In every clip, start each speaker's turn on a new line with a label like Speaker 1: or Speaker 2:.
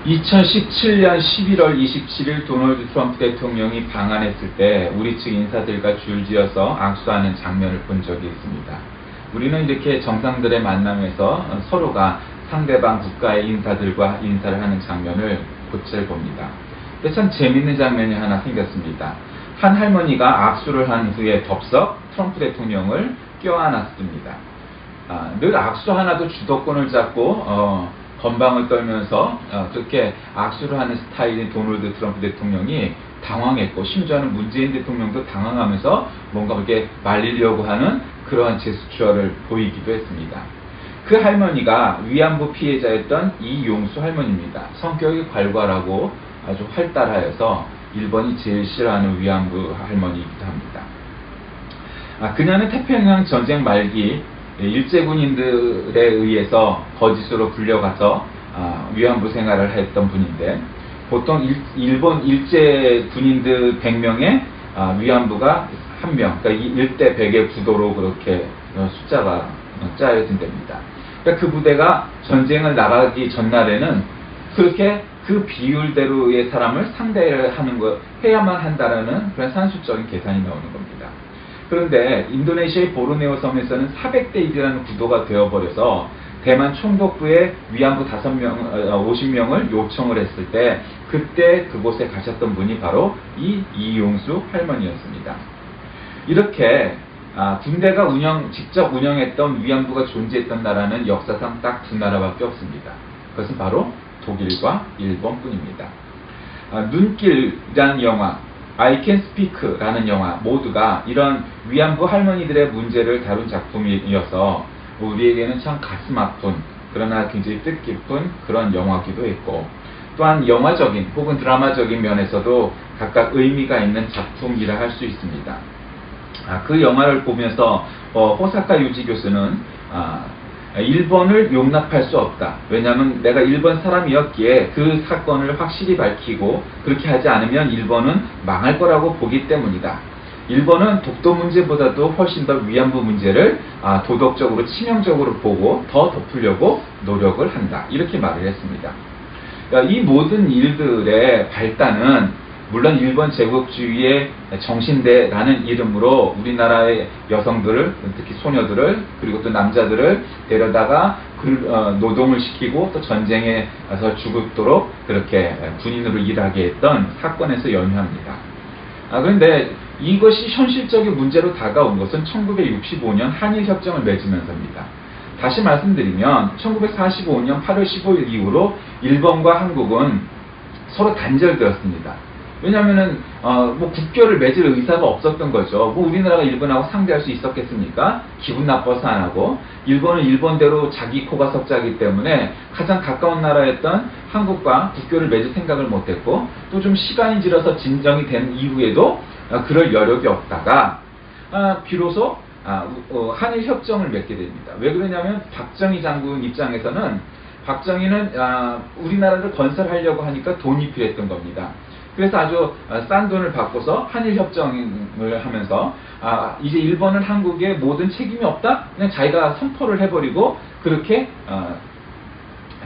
Speaker 1: 2017년 11월 27일 도널드 트럼프 대통령이 방한했을 때 우리 측 인사들과 줄지어서 악수하는 장면을 본 적이 있습니다. 우리는 이렇게 정상들의 만남에서 서로가 상대방 국가의 인사들과 인사를 하는 장면을 곧잘 봅니다. 근데 참 재밌는 장면이 하나 생겼습니다. 한 할머니가 악수를 한 후에 덥석 트럼프 대통령을 껴안았습니다. 늘 악수 하나도 주도권을 잡고 건방을 떨면서 그렇게 악수를 하는 스타일인 도널드 트럼프 대통령이 당황했고, 심지어는 문재인 대통령도 당황하면서 뭔가 그렇게 말리려고 하는 그러한 제스처를 보이기도 했습니다. 그 할머니가 위안부 피해자였던 이용수 할머니입니다. 성격이 괄괄하고 아주 활달하여서 일본이 제일 싫어하는 위안부 할머니이기도 합니다. 그녀는 태평양 전쟁 말기 일제군인들에 의해서 거짓으로 불려가서 위안부 생활을 했던 분인데, 보통 일본 일제 군인들 100명에 위안부가 1명, 그러니까 1대 100의 구도로 그렇게 숫자가 짜여진답니다. 그러니까 그 부대가 전쟁을 나가기 전날에는 그렇게 그 비율대로의 사람을 상대를 하는 거 해야만 한다라는 그런 산술적인 계산이 나오는 겁니다. 그런데 인도네시아의 보르네오 섬에서는 400대 1이라는 구도가 되어버려서 대만 총독부에 위안부 50명을 요청을 했을 때 그때 그곳에 가셨던 분이 바로 이용수 할머니였습니다. 이렇게 군대가 직접 운영했던 위안부가 존재했던 나라는 역사상 딱 두 나라밖에 없습니다. 그것은 바로 독일과 일본뿐입니다. 눈길이라는 영화, I Can Speak라는 영화 모두가 이런 위안부 할머니들의 문제를 다룬 작품이어서 우리에게는 참 가슴 아픈, 그러나 굉장히 뜻깊은 그런 영화기도 했고, 또한 영화적인 혹은 드라마적인 면에서도 각각 의미가 있는 작품이라 할 수 있습니다. 그 영화를 보면서 호사카 유지 교수는 일본을 용납할 수 없다. 왜냐하면 내가 일본 사람이었기에 그 사건을 확실히 밝히고 그렇게 하지 않으면 일본은 망할 거라고 보기 때문이다. 일본은 독도 문제보다도 훨씬 더 위안부 문제를 도덕적으로 치명적으로 보고 더 덮으려고 노력을 한다. 이렇게 말을 했습니다. 이 모든 일들의 발단은 물론 일본 제국주의의 정신대라는 이름으로 우리나라의 여성들을, 특히 소녀들을, 그리고 또 남자들을 데려다가 노동을 시키고 또 전쟁에서 죽도록 그렇게 군인으로 일하게 했던 사건에서 연유합니다. 그런데 이것이 현실적인 문제로 다가온 것은 1965년 한일협정을 맺으면서입니다. 다시 말씀드리면 1945년 8월 15일 이후로 일본과 한국은 서로 단절되었습니다. 왜냐하면은 뭐 국교를 맺을 의사가 없었던 거죠. 뭐 우리나라가 일본하고 상대할 수 있었겠습니까? 기분 나빠서 안 하고, 일본은 일본대로 자기 코가 석자이기 때문에 가장 가까운 나라였던 한국과 국교를 맺을 생각을 못했고, 또 좀 시간이 지나서 진정이 된 이후에도 그럴 여력이 없다가 비로소 한일 협정을 맺게 됩니다. 왜 그러냐면 박정희 장군 입장에서는 박정희는 우리나라를 건설하려고 하니까 돈이 필요했던 겁니다. 그래서 아주 싼 돈을 받고서 한일협정을 하면서 이제 일본은 한국에 모든 책임이 없다? 그냥 자기가 선포를 해버리고 그렇게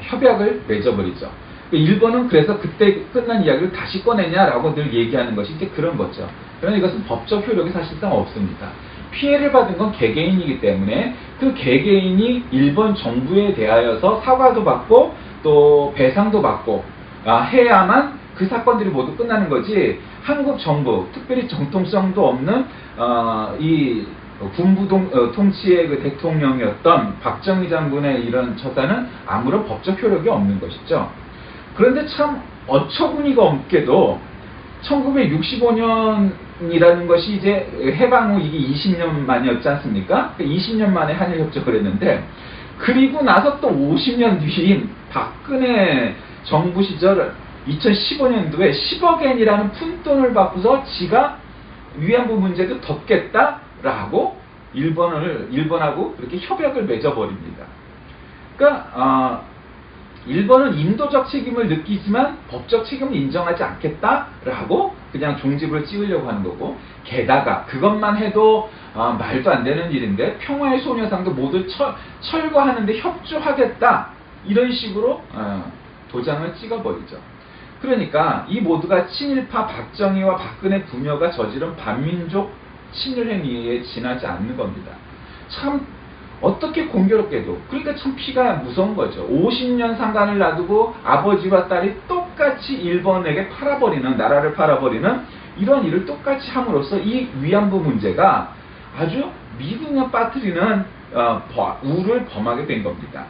Speaker 1: 협약을 맺어버리죠. 일본은 그래서 그때 끝난 이야기를 다시 꺼내냐라고 늘 얘기하는 것이 이제 그런 거죠. 그러나 이것은 법적 효력이 사실상 없습니다. 피해를 받은 건 개개인이기 때문에 그 개개인이 일본 정부에 대하여서 사과도 받고 또 배상도 받고 해야만 그 사건들이 모두 끝나는 거지, 한국 정부, 특별히 정통성도 없는 이 군부 통치의 그 대통령이었던 박정희 장군의 이런 처사는 아무런 법적 효력이 없는 것이죠. 그런데 참 어처구니가 없게도 1965년이라는 것이 이제 해방 후 이게 20년 만이었지 않습니까? 20년 만에 한일협정을 했는데, 그리고 나서 또 50년 뒤인 박근혜 정부 시절 2015년도에 10억 엔이라는 푼돈을 받고서 지가 위안부 문제도 덮겠다라고 일본하고 그렇게 협약을 맺어버립니다. 그러니까 일본은 인도적 책임을 느끼지만 법적 책임을 인정하지 않겠다라고 그냥 종지부를 찍으려고 하는 거고, 게다가 그것만 해도 말도 안 되는 일인데 평화의 소녀상도 모두 철거하는데 협조하겠다, 이런 식으로 도장을 찍어버리죠. 그러니까 이 모두가 친일파 박정희와 박근혜 부녀가 저지른 반민족 친일 행위에 지나지 않는 겁니다. 참 어떻게 공교롭게도, 그러니까 참 피가 무서운 거죠. 50년 상간을 놔두고 아버지와 딸이 똑같이 일본에게 팔아버리는, 나라를 팔아버리는 이런 일을 똑같이 함으로써 이 위안부 문제가 아주 미국을 빠뜨리는 우를 범하게 된 겁니다.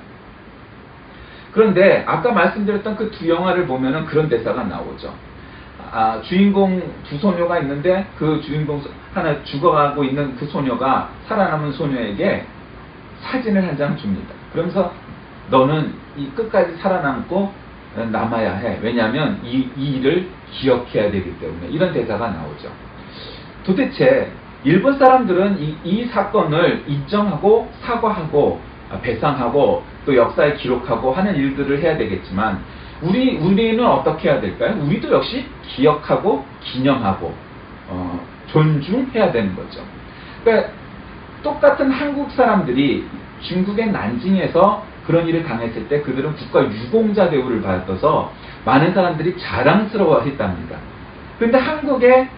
Speaker 1: 그런데 아까 말씀드렸던 그 두 영화를 보면은 그런 대사가 나오죠. 주인공 두 소녀가 있는데 그 주인공 하나 죽어가고 있는 그 소녀가 살아남은 소녀에게 사진을 한 장 줍니다. 그러면서 너는 이 끝까지 살아남고 남아야 해. 왜냐하면 이 일을 기억해야 되기 때문에. 이런 대사가 나오죠. 도대체 일본 사람들은 이 사건을 인정하고 사과하고 배상하고 또 역사에 기록하고 하는 일들을 해야 되겠지만 우리는 어떻게 해야 될까요? 우리도 역시 기억하고 기념하고 존중해야 되는 거죠. 그러니까 똑같은 한국 사람들이 중국의 난징에서 그런 일을 당했을 때 그들은 국가 유공자 대우를 받아서 많은 사람들이 자랑스러워 했답니다. 그런데 한국의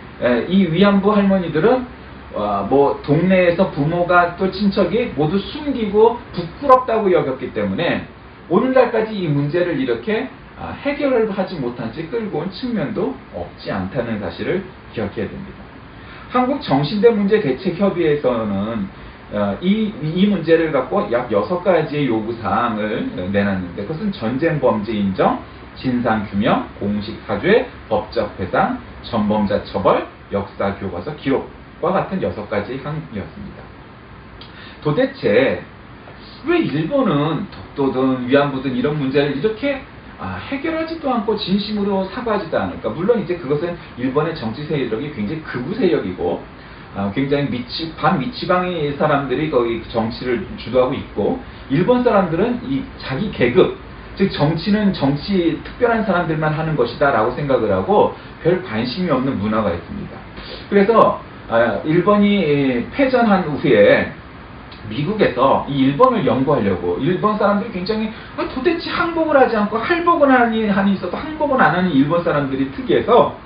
Speaker 1: 이 위안부 할머니들은 뭐 동네에서 부모가 또 친척이 모두 숨기고 부끄럽다고 여겼기 때문에 오늘날까지 이 문제를 이렇게 해결을 하지 못한 채 끌고 온 측면도 없지 않다는 사실을 기억해야 됩니다. 한국 정신대 문제 대책협의회에서는 이 문제를 갖고 약 6가지의 요구사항을 내놨는데 그것은 전쟁 범죄 인정, 진상규명, 공식 사죄, 법적 배상, 전범자 처벌, 역사 교과서 기록과 같은 6가지 항이었습니다. 도대체 왜 일본은 독도든 위안부든 이런 문제를 이렇게 해결하지도 않고 진심으로 사과하지도 않을까? 물론 이제 그것은 일본의 정치 세력이 굉장히 극우 세력이고 굉장히 반미치광이 사람들이 거기 정치를 주도하고 있고 일본 사람들은 이 자기 계급, 즉 정치는 정치 특별한 사람들만 하는 것이다 라고 생각을 하고 별 관심이 없는 문화가 있습니다. 그래서 일본이 패전한 후에 미국에서 이 일본을 연구하려고 일본 사람들이 굉장히 도대체 항복을 하지 않고 할복은 한이 있어도 항복은 안 하는 일본 사람들이 특이해서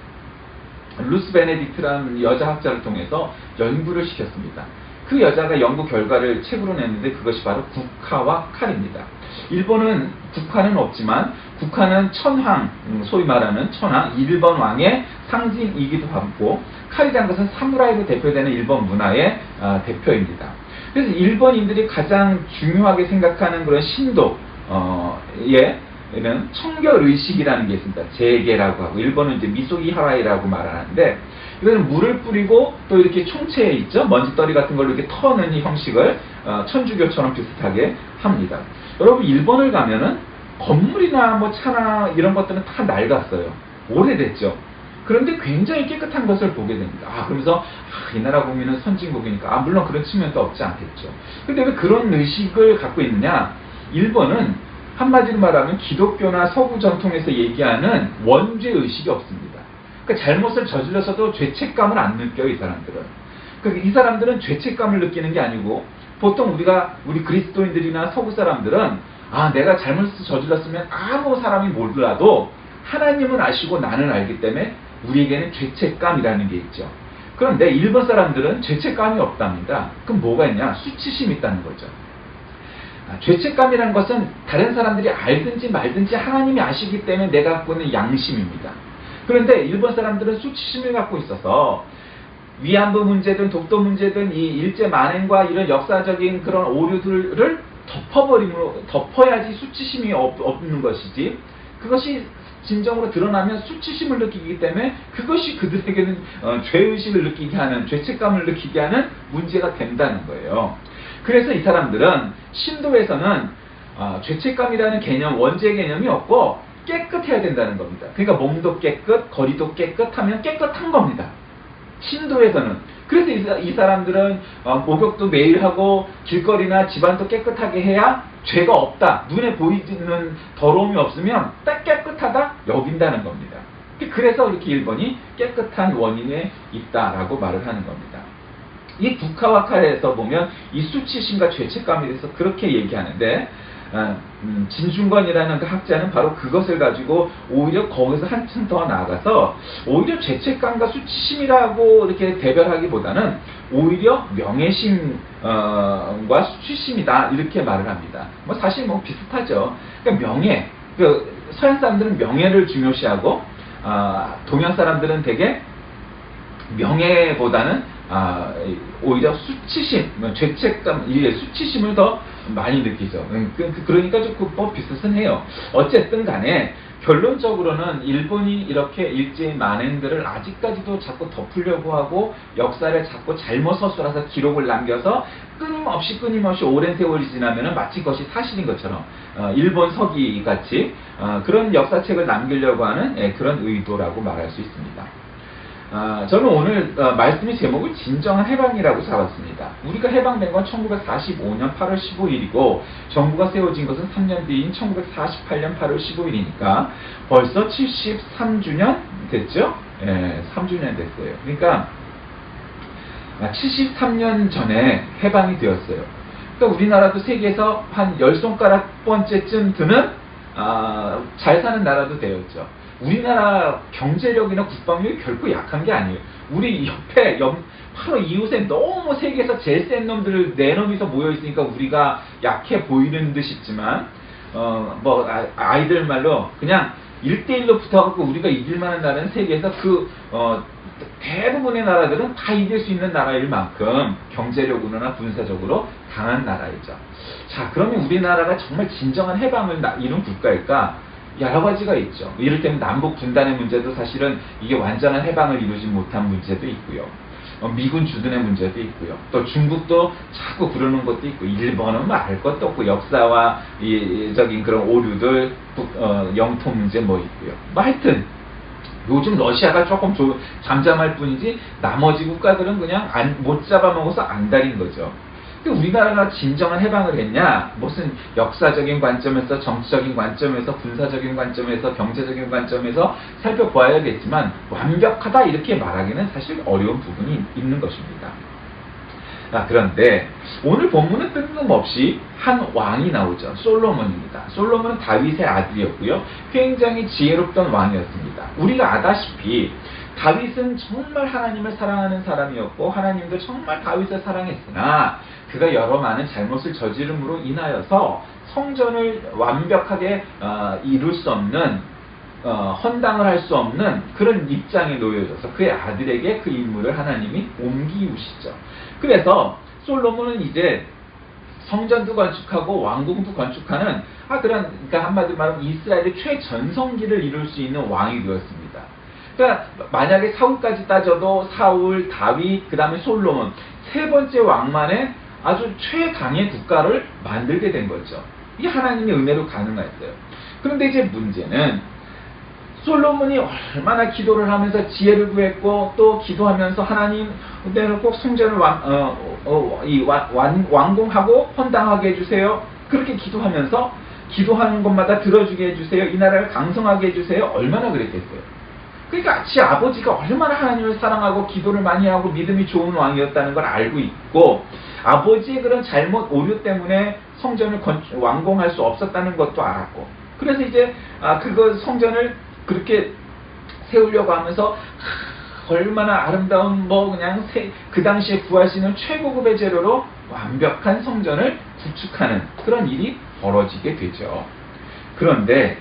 Speaker 1: 루스 베네딕트라는 여자 학자를 통해서 연구를 시켰습니다. 그 여자가 연구 결과를 책으로 냈는데 그것이 바로 국화와 칼입니다. 일본은 국화는 없지만 국화는 천황, 소위 말하는 천황, 일본 왕의 상징이기도 하고 칼이라는 것은 사무라이로 대표되는 일본 문화의 대표입니다. 그래서 일본인들이 가장 중요하게 생각하는 그런 신도에는 청결의식이라는 게 있습니다. 재계라고 하고 일본은 이제 미소기 하라이라고 말하는데 이거는 물을 뿌리고 또 이렇게 총체에 있죠. 먼지떨이 같은 걸로 이렇게 터는 이 형식을 천주교처럼 비슷하게 합니다. 여러분 일본을 가면은 건물이나 뭐 차나 이런 것들은 다 낡았어요. 오래됐죠. 그런데 굉장히 깨끗한 것을 보게 됩니다. 그러면서 이 나라 국민은 선진국이니까 물론 그런 측면도 없지 않겠죠. 근데 왜 그런 의식을 갖고 있느냐? 일본은 한마디로 말하면 기독교나 서구 전통에서 얘기하는 원죄 의식이 없습니다. 그러니까 잘못을 저질러서도 죄책감을 안 느껴요, 이 사람들은. 그러니까 이 사람들은 죄책감을 느끼는 게 아니고 보통 우리 그리스도인들이나 서구 사람들은 내가 잘못을 저질렀으면 아무 사람이 몰라도 하나님은 아시고 나는 알기 때문에 우리에게는 죄책감이라는 게 있죠. 그런데 일본 사람들은 죄책감이 없답니다. 그럼 뭐가 있냐? 수치심이 있다는 거죠. 죄책감이라는 것은 다른 사람들이 알든지 말든지 하나님이 아시기 때문에 내가 갖고 있는 양심입니다. 그런데 일본 사람들은 수치심을 갖고 있어서 위안부 문제든 독도 문제든 이 일제 만행과 이런 역사적인 그런 오류들을 덮어야지 수치심이 없는 것이지 그것이 진정으로 드러나면 수치심을 느끼기 때문에 그것이 그들에게는 죄의식을 느끼게 하는 죄책감을 느끼게 하는 문제가 된다는 거예요. 그래서 이 사람들은 신도에서는 죄책감이라는 개념, 원죄 개념이 없고 깨끗해야 된다는 겁니다. 그러니까 몸도 깨끗, 거리도 깨끗하면 깨끗한 겁니다. 신도에서는. 그래서 이 사람들은 목욕도 매일 하고 길거리나 집안도 깨끗하게 해야 죄가 없다. 눈에 보이는 더러움이 없으면 딱 깨끗하다 여긴다는 겁니다. 그래서 이렇게 일본이 깨끗한 원인에 있다라고 말을 하는 겁니다. 이 국화와 칼에서 보면 이 수치심과 죄책감에 대해서 그렇게 얘기하는데 진중권이라는 그 학자는 바로 그것을 가지고 오히려 거기서 한층 더 나아가서 오히려 죄책감과 수치심이라고 이렇게 대별하기보다는 오히려 명예심과 수치심이다 이렇게 말을 합니다. 뭐 사실 뭐 비슷하죠. 그러니까 명예, 그 서양 사람들은 명예를 중요시하고 동양 사람들은 되게 명예보다는 오히려 수치심, 죄책감, 수치심을 더 많이 느끼죠. 그러니까 조금 비슷은 해요. 어쨌든 간에 결론적으로는 일본이 이렇게 일제의 만행들을 아직까지도 자꾸 덮으려고 하고 역사를 자꾸 잘못 서술해서 기록을 남겨서 끊임없이 오랜 세월이 지나면 마치 그것이 사실인 것처럼 일본 서기 같이 그런 역사책을 남기려고 하는 그런 의도라고 말할 수 있습니다. 저는 오늘 말씀의 제목을 진정한 해방이라고 잡았습니다. 우리가 해방된 건 1945년 8월 15일이고 정부가 세워진 것은 3년 뒤인 1948년 8월 15일이니까 벌써 73주년 됐죠? 3주년 됐어요. 그러니까 73년 전에 해방이 되었어요. 그러니까 우리나라도 세계에서 한 10손가락 번째쯤 드는 잘 사는 나라도 되었죠. 우리나라 경제력이나 국방력이 결코 약한 게 아니에요. 우리 옆에 바로 이웃에 너무 세계에서 제일 센 놈들 네 놈이서 모여 있으니까 우리가 약해 보이는 듯 싶지만 아이들 말로 그냥 1대1로 붙어갖고 우리가 이길 만한 나라는 세계에서 대부분의 나라들은 다 이길 수 있는 나라일 만큼 경제력으로나 군사적으로 강한 나라이죠. 자, 그러면 우리나라가 정말 진정한 해방을 이룬 국가일까? 여러 가지가 있죠. 이를테면 남북 분단의 문제도 사실은 이게 완전한 해방을 이루지 못한 문제도 있고요. 미군 주둔의 문제도 있고요. 또 중국도 자꾸 그러는 것도 있고, 일본은 말할 것도 없고, 역사와 적인 그런 오류들, 영토 문제 뭐 있고요. 하여튼 요즘 러시아가 조금 잠잠할 뿐이지 나머지 국가들은 그냥 못 잡아먹어서 안달인 거죠. 우리나라가 진정한 해방을 했냐? 무슨 역사적인 관점에서, 정치적인 관점에서, 군사적인 관점에서, 경제적인 관점에서 살펴보아야겠지만 완벽하다 이렇게 말하기는 사실 어려운 부분이 있는 것입니다. 그런데 오늘 본문은 뜬금없이 한 왕이 나오죠. 솔로몬입니다. 솔로몬은 다윗의 아들이었고요. 굉장히 지혜롭던 왕이었습니다. 우리가 아다시피 다윗은 정말 하나님을 사랑하는 사람이었고 하나님도 정말 다윗을 사랑했으나 그가 여러 많은 잘못을 저지름으로 인하여서 성전을 완벽하게 이룰 수 없는 헌당을 할 수 없는 그런 입장에 놓여져서 그의 아들에게 그 임무를 하나님이 옮기우시죠. 그래서 솔로몬은 이제 성전도 건축하고 왕궁도 건축하는 그러니까 한마디로 말하면 이스라엘의 최전성기를 이룰 수 있는 왕이 되었습니다. 그러니까 만약에 사울까지 따져도 사울, 다윗, 그 다음에 솔로몬 세 번째 왕만의 아주 최강의 국가를 만들게 된 거죠. 이게 하나님의 은혜로 가능했어요. 그런데 이제 문제는 솔로몬이 얼마나 기도를 하면서 지혜를 구했고 또 기도하면서 하나님 내는 꼭 성전을 완공하고 헌당하게 해주세요. 그렇게 기도하면서 기도하는 것마다 들어주게 해주세요. 이 나라를 강성하게 해주세요. 얼마나 그랬겠어요. 그러니까 지 아버지가 얼마나 하나님을 사랑하고 기도를 많이 하고 믿음이 좋은 왕이었다는 걸 알고 있고 아버지의 그런 잘못 오류 때문에 성전을 완공할 수 없었다는 것도 알았고 그래서 이제 그거 성전을 그렇게 세우려고 하면서 얼마나 아름다운 그냥 그 당시에 구할 수 있는 최고급의 재료로 완벽한 성전을 구축하는 그런 일이 벌어지게 되죠. 그런데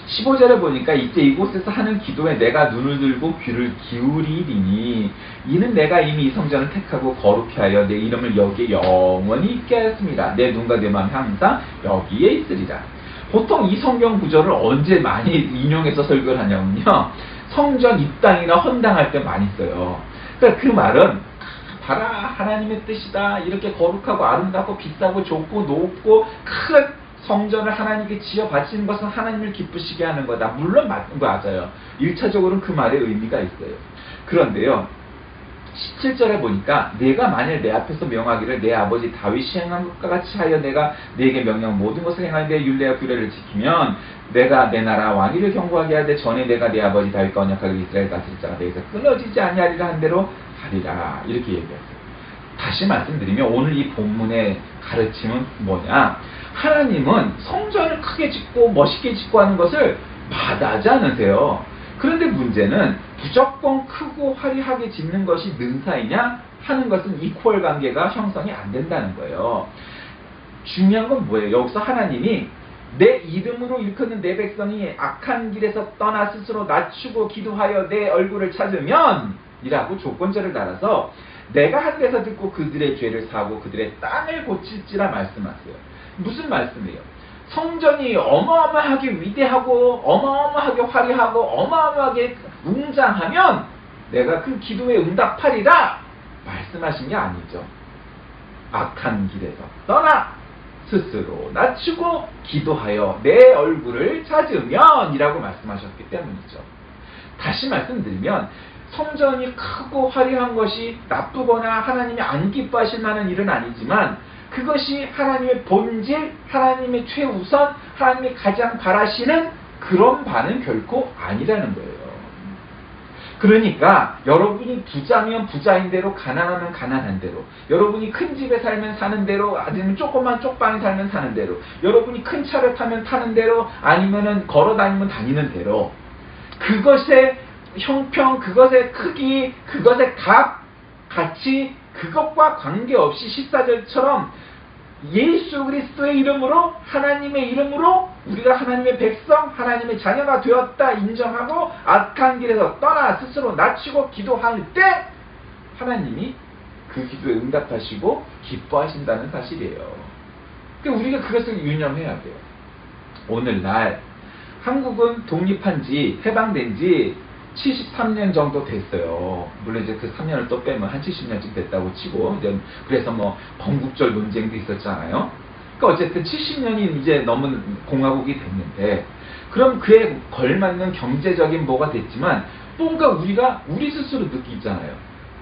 Speaker 1: 15절에 보니까 이때 이곳에서 하는 기도에 내가 눈을 들고 귀를 기울이리니 이는 내가 이미 이 성전을 택하고 거룩히 하여 내 이름을 여기에 영원히 있게 하였습니다. 내 눈과 내 마음 항상 여기에 있으리라. 보통 이 성경 구절을 언제 많이 인용해서 설교를 하냐면요. 성전 입당이나 헌당할 때 많이 써요. 그러니까 그 말은 봐라 하나님의 뜻이다. 이렇게 거룩하고 아름답고 비싸고 좋고 높고 큰 성전을 하나님께 지어 바치는 것은 하나님을 기쁘시게 하는 거다. 물론 맞아요. 1차적으로는 그 말의 의미가 있어요. 그런데요. 17절에 보니까 내가 만일 내 앞에서 명하기를 내 아버지 다윗이 행한 것과 같이 하여 내가 네게 명령 모든 것을 행할 때 율례와 규례를 지키면 내가 내 나라 왕위를 경고하게 하되 전에 내가 내 아버지 다윗과 언약하여 이스라엘 다스릴 자가 되어서 끊어지지 아니하리라 한 대로 하리라. 이렇게 얘기했어요. 다시 말씀드리면 오늘 이 본문의 가르침은 뭐냐? 하나님은 성전을 크게 짓고 멋있게 짓고 하는 것을 마다하지 않으세요. 그런데 문제는 무조건 크고 화려하게 짓는 것이 능사이냐 하는 것은 이퀄 관계가 형성이 안 된다는 거예요. 중요한 건 뭐예요? 여기서 하나님이 내 이름으로 일컫는 내 백성이 악한 길에서 떠나 스스로 낮추고 기도하여 내 얼굴을 찾으면 이라고 조건절을 달아서 내가 한 데서 듣고 그들의 죄를 사하고 그들의 땅을 고칠지라 말씀하세요. 무슨 말씀이에요? 성전이 어마어마하게 위대하고 어마어마하게 화려하고 어마어마하게 웅장하면 내가 그 기도에 응답하리라 말씀하신 게 아니죠. 악한 길에서 떠나 스스로 낮추고 기도하여 내 얼굴을 찾으면 이라고 말씀하셨기 때문이죠. 다시 말씀드리면 성전이 크고 화려한 것이 나쁘거나 하나님이 안 기뻐하실 만한 일은 아니지만 그것이 하나님의 본질, 하나님의 최우선, 하나님이 가장 바라시는 그런 바는 결코 아니라는 거예요. 그러니까 여러분이 부자면 부자인 대로, 가난하면 가난한 대로, 여러분이 큰 집에 살면 사는 대로, 아니면 조그만 쪽방에 살면 사는 대로, 여러분이 큰 차를 타면 타는 대로, 아니면은 걸어 다니면 다니는 대로, 그것의 형평, 그것의 크기, 그것의 값, 가치, 그것과 관계없이 14절처럼 예수 그리스도의 이름으로, 하나님의 이름으로 우리가 하나님의 백성, 하나님의 자녀가 되었다 인정하고 악한 길에서 떠나 스스로 낮추고 기도할 때 하나님이 그 기도에 응답하시고 기뻐하신다는 사실이에요. 그러니까 우리가 그것을 유념해야 돼요. 오늘날 한국은 독립한 지, 해방된 지 73년 정도 됐어요. 물론 이제 그 3년을 또 빼면 한 70년쯤 됐다고 치고, 이제 그래서 뭐 건국절 논쟁도 있었잖아요. 그러니까 어쨌든 70년이 이제 넘은 공화국이 됐는데, 그럼 그에 걸맞는 경제적인 뭐가 됐지만, 뭔가 우리가 우리 스스로 느끼잖아요.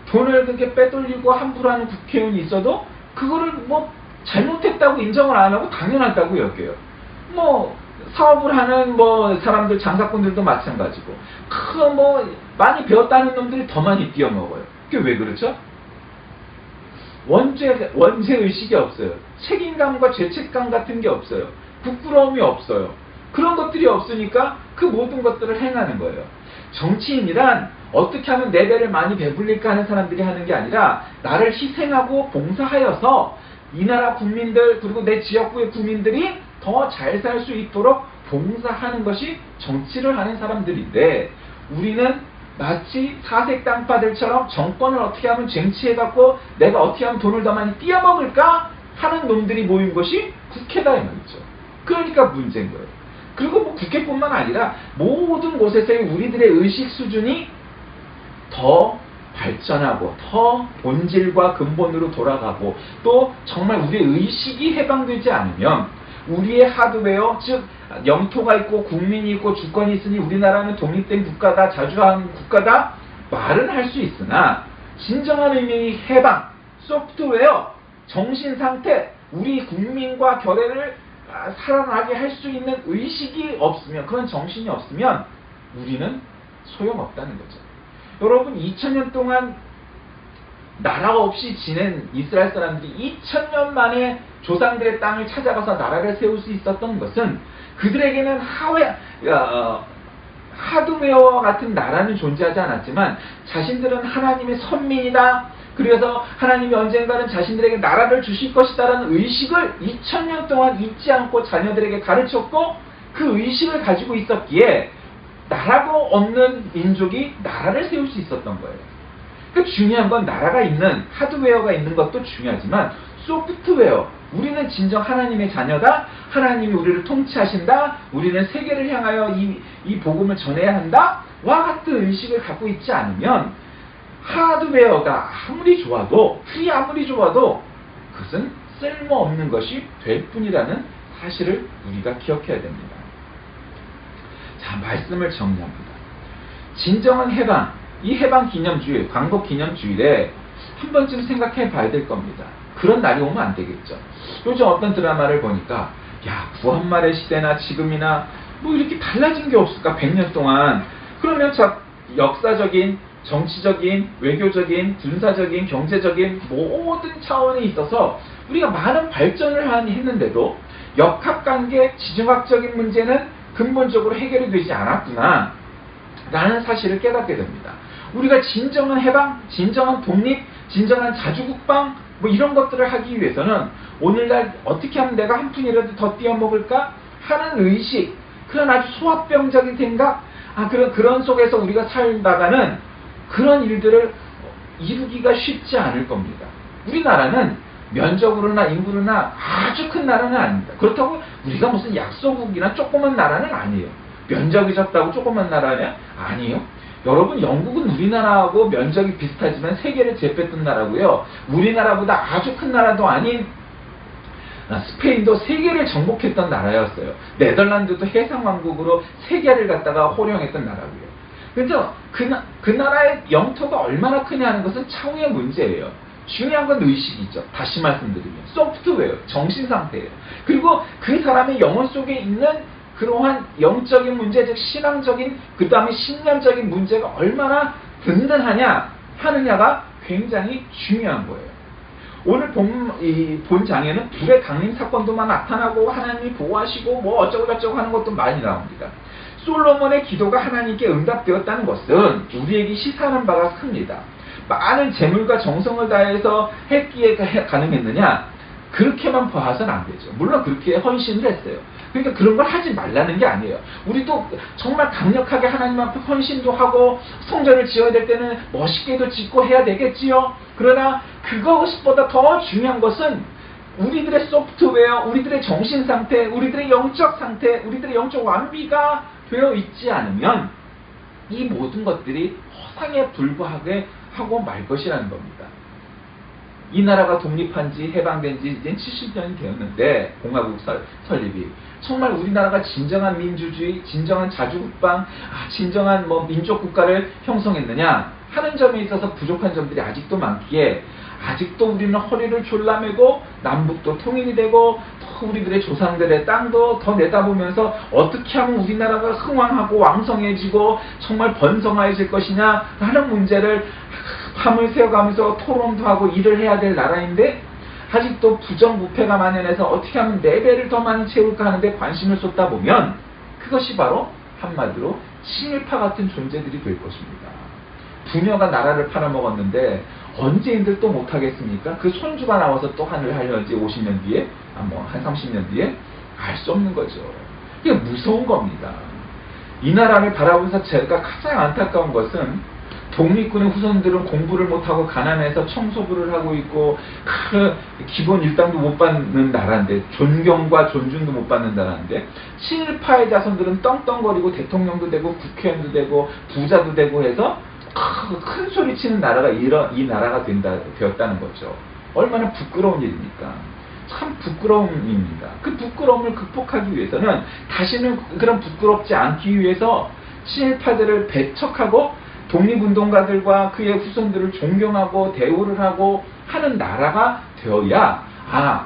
Speaker 1: 돈을 그렇게 빼돌리고 함부로 하는 국회의원이 있어도 그거를 뭐 잘못했다고 인정을 안 하고 당연하다고 여겨요. 뭐 사업을 하는 뭐 사람들, 장사꾼들도 마찬가지고, 뭐 많이 배웠다는 놈들이 더 많이 뛰어먹어요. 그게 왜 그렇죠? 원죄 의식이 없어요. 책임감과 죄책감 같은 게 없어요. 부끄러움이 없어요. 그런 것들이 없으니까 그 모든 것들을 행하는 거예요. 정치인이란 어떻게 하면 내 배를 많이 배불릴까 하는 사람들이 하는 게 아니라, 나를 희생하고 봉사하여서 이 나라 국민들, 그리고 내 지역구의 국민들이 더 잘 살 수 있도록 봉사하는 것이 정치를 하는 사람들인데, 우리는 마치 사색 땅파들처럼 정권을 어떻게 하면 쟁취해갖고 내가 어떻게 하면 돈을 더 많이 띄어먹을까 하는 놈들이 모인 것이 국회다 이 말이죠. 그러니까 문제인 거예요. 그리고 뭐 국회뿐만 아니라 모든 곳에서의 우리들의 의식 수준이 더 발전하고 더 본질과 근본으로 돌아가고, 또 정말 우리의 의식이 해방되지 않으면 우리의 하드웨어, 즉 영토가 있고 국민이 있고 주권이 있으니 우리나라는 독립된 국가다, 자주한 국가다 말은 할 수 있으나, 진정한 의미의 해방, 소프트웨어, 정신상태, 우리 국민과 결례를 살아나게 할 수 있는 의식이 없으면, 그런 정신이 없으면 우리는 소용없다는 거죠. 여러분, 2000년 동안 나라 없이 지낸 이스라엘 사람들이 2000년 만에 조상들의 땅을 찾아가서 나라를 세울 수 있었던 것은, 그들에게는 하드웨어와 같은 나라는 존재하지 않았지만 자신들은 하나님의 선민이다, 그래서 하나님이 언젠가는 자신들에게 나라를 주실 것이다라는 의식을 2000년 동안 잊지 않고 자녀들에게 가르쳤고, 그 의식을 가지고 있었기에 나라가 없는 민족이 나라를 세울 수 있었던 거예요. 그 중요한 건 나라가 있는, 하드웨어가 있는 것도 중요하지만 소프트웨어, 우리는 진정 하나님의 자녀다, 하나님이 우리를 통치하신다, 우리는 세계를 향하여 이 복음을 전해야 한다 와 같은 의식을 갖고 있지 않으면 하드웨어가 아무리 좋아도, 풀이 아무리 좋아도 그것은 쓸모없는 것이 될 뿐이라는 사실을 우리가 기억해야 됩니다. 자, 말씀을 정리합니다. 진정한 해방, 이 해방 기념주일, 광복 기념주일에 한 번쯤 생각해 봐야 될 겁니다. 그런 날이 오면 안 되겠죠. 요즘 어떤 드라마를 보니까, 야, 구한말의 시대나 지금이나 뭐 이렇게 달라진 게 없을까, 100년 동안. 그러면 역사적인 정치적인, 외교적인, 군사적인, 경제적인 모든 차원에 있어서 우리가 많은 발전을 했는데도 역학관계, 지정학적인 문제는 근본적으로 해결이 되지 않았구나 라는 사실을 깨닫게 됩니다. 우리가 진정한 해방, 진정한 독립, 진정한 자주국방 뭐 이런 것들을 하기 위해서는 오늘날 어떻게 하면 내가 한 푼이라도 더 띄어먹을까 하는 의식, 그런 아주 소화병적인 생각, 그런 속에서 우리가 살다가는 그런 일들을 이루기가 쉽지 않을 겁니다. 우리나라는 면적으로나 인구로나 아주 큰 나라는 아닙니다. 그렇다고 우리가 무슨 약소국이나 조그만 나라는 아니에요. 면적이 적다고 조그만 나라냐? 아니에요. 여러분, 영국은 우리나라하고 면적이 비슷하지만 세계를 제패던 나라고요. 우리나라보다 아주 큰 나라도 아닌 스페인도 세계를 정복했던 나라였어요. 네덜란드도 해상왕국으로 세계를 갖다가 호령했던 나라고요. 그래서 그 나라의 영토가 얼마나 크냐 하는 것은 차후의 문제예요. 중요한 건 의식이죠. 다시 말씀드리면 소프트웨어, 정신상태예요. 그리고 그 사람의 영혼 속에 있는 그러한 영적인 문제, 즉 신앙적인, 그 다음에 신념적인 문제가 얼마나 든든하냐 하느냐가 굉장히 중요한 거예요. 오늘 본 장에는 불의 강림 사건도만 나타나고 하나님이 보호하시고 뭐 어쩌고저쩌고 하는 것도 많이 나옵니다. 솔로몬의 기도가 하나님께 응답되었다는 것은 우리에게 시사하는 바가 큽니다. 많은 재물과 정성을 다해서 했기에 가능했느냐? 그렇게만 봐서는 안 되죠. 물론 그렇게 헌신을 했어요. 그러니까 그런 걸 하지 말라는 게 아니에요. 우리도 정말 강력하게 하나님 앞에 헌신도 하고 성전을 지어야 될 때는 멋있게도 짓고 해야 되겠지요. 그러나 그것보다 더 중요한 것은 우리들의 소프트웨어, 우리들의 정신상태, 우리들의 영적 상태, 우리들의 영적 완비가 되어 있지 않으면 이 모든 것들이 허상에 불과하게 하고 말 것이라는 겁니다. 이 나라가 독립한 지 해방된 지 이제 70년이 되었는데 공화국 설립이 정말 우리나라가 진정한 민주주의, 진정한 자주국방, 진정한 민족 국가를 형성했느냐 하는 점에 있어서 부족한 점들이 아직도 많기에 아직도 우리는 허리를 졸라매고 남북도 통일이 되고 더 우리들의 조상들의 땅도 더 내다보면서 어떻게 하면 우리나라가 흥왕하고 왕성해지고 정말 번성해질 것이냐 하는 문제를 밤을 새워가면서 토론도 하고 일을 해야 될 나라인데 아직도 부정부패가 만연해서 어떻게 하면 4배를 더 많이 채울까 하는데 관심을 쏟다 보면 그것이 바로 한마디로 친일파 같은 존재들이 될 것입니다. 부녀가 나라를 팔아먹었는데 언제인들 또 못하겠습니까? 그 손주가 나와서 또 하늘 하려지 50년 뒤에, 한 30년 뒤에 알 수 없는 거죠. 이게 무서운 겁니다. 이 나라를 바라보면서 제가 가장 안타까운 것은 독립군의 후손들은 공부를 못하고 가난해서 청소부를 하고 있고 기본 일당도 못 받는 나라인데, 존경과 존중도 못 받는 나라인데, 친일파의 자손들은 떵떵거리고 대통령도 되고 국회의원도 되고 부자도 되고 해서 큰 소리 치는 나라가 이 나라가 되었다는 거죠. 얼마나 부끄러운 일입니까? 참 부끄러운 일입니다. 그 부끄러움을 극복하기 위해서는 다시는 그런 부끄럽지 않기 위해서 친일파들을 배척하고 독립운동가들과 그의 후손들을 존경하고 대우를 하고 하는 나라가 되어야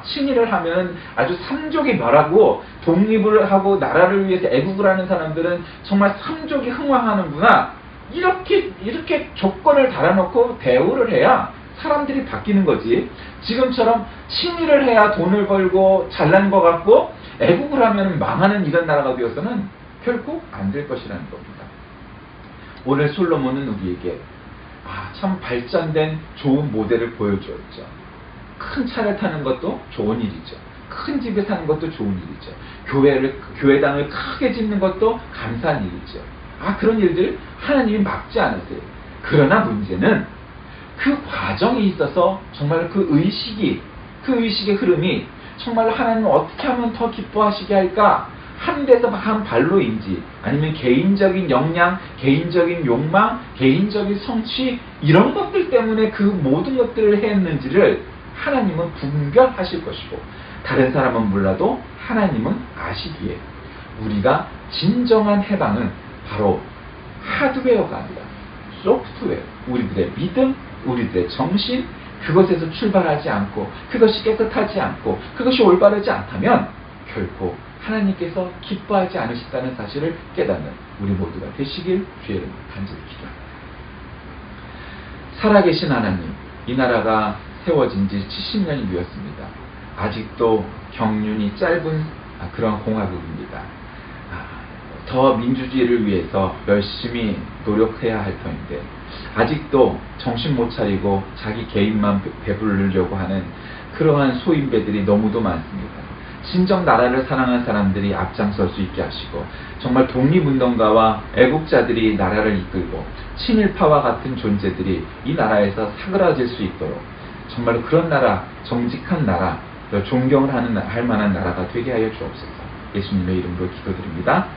Speaker 1: 친일을 하면 아주 삼족이 멸하고 독립을 하고 나라를 위해서 애국을 하는 사람들은 정말 삼족이 흥왕하는구나, 이렇게 조건을 달아놓고 대우를 해야 사람들이 바뀌는 거지. 지금처럼 친일을 해야 돈을 벌고 잘난 것 같고 애국을 하면 망하는 이런 나라가 되어서는 결코 안 될 것이라는 겁니다. 오늘 솔로몬은 우리에게 참 발전된 좋은 모델을 보여주었죠. 큰 차를 타는 것도 좋은 일이죠. 큰 집에 사는 것도 좋은 일이죠. 교회당을 크게 짓는 것도 감사한 일이죠. 그런 일들 하나님이 막지 않으세요. 그러나 문제는 그 과정에 있어서 정말 그 의식의 흐름이 정말 하나님 어떻게 하면 더 기뻐하시게 할까 하는 데서 한 발로인지, 아니면 개인적인 역량, 개인적인 욕망, 개인적인 성취, 이런 것들 때문에 그 모든 것들을 했는지를 하나님은 분별하실 것이고, 다른 사람은 몰라도 하나님은 아시기에 우리가 진정한 해방은 바로 하드웨어가 아니라 소프트웨어, 우리들의 믿음, 우리들의 정신, 그것에서 출발하지 않고 그것이 깨끗하지 않고 그것이 올바르지 않다면 결코 하나님께서 기뻐하지 않으시다는 사실을 깨닫는 우리 모두가 되시길 주의 이름으로 간절히 기도합니다. 살아계신 하나님, 이 나라가 세워진 지 70년이 되었습니다. 아직도 경륜이 짧은 그런 공화국입니다. 더 민주주의를 위해서 열심히 노력해야 할 터인데 아직도 정신 못 차리고 자기 개인만 배부르려고 하는 그러한 소인배들이 너무도 많습니다. 진정 나라를 사랑하는 사람들이 앞장설 수 있게 하시고 정말 독립운동가와 애국자들이 나라를 이끌고 친일파와 같은 존재들이 이 나라에서 사그라질 수 있도록 정말 그런 나라, 정직한 나라, 존경을 할 만한 나라가 되게 하여 주옵소서. 예수님의 이름으로 기도드립니다.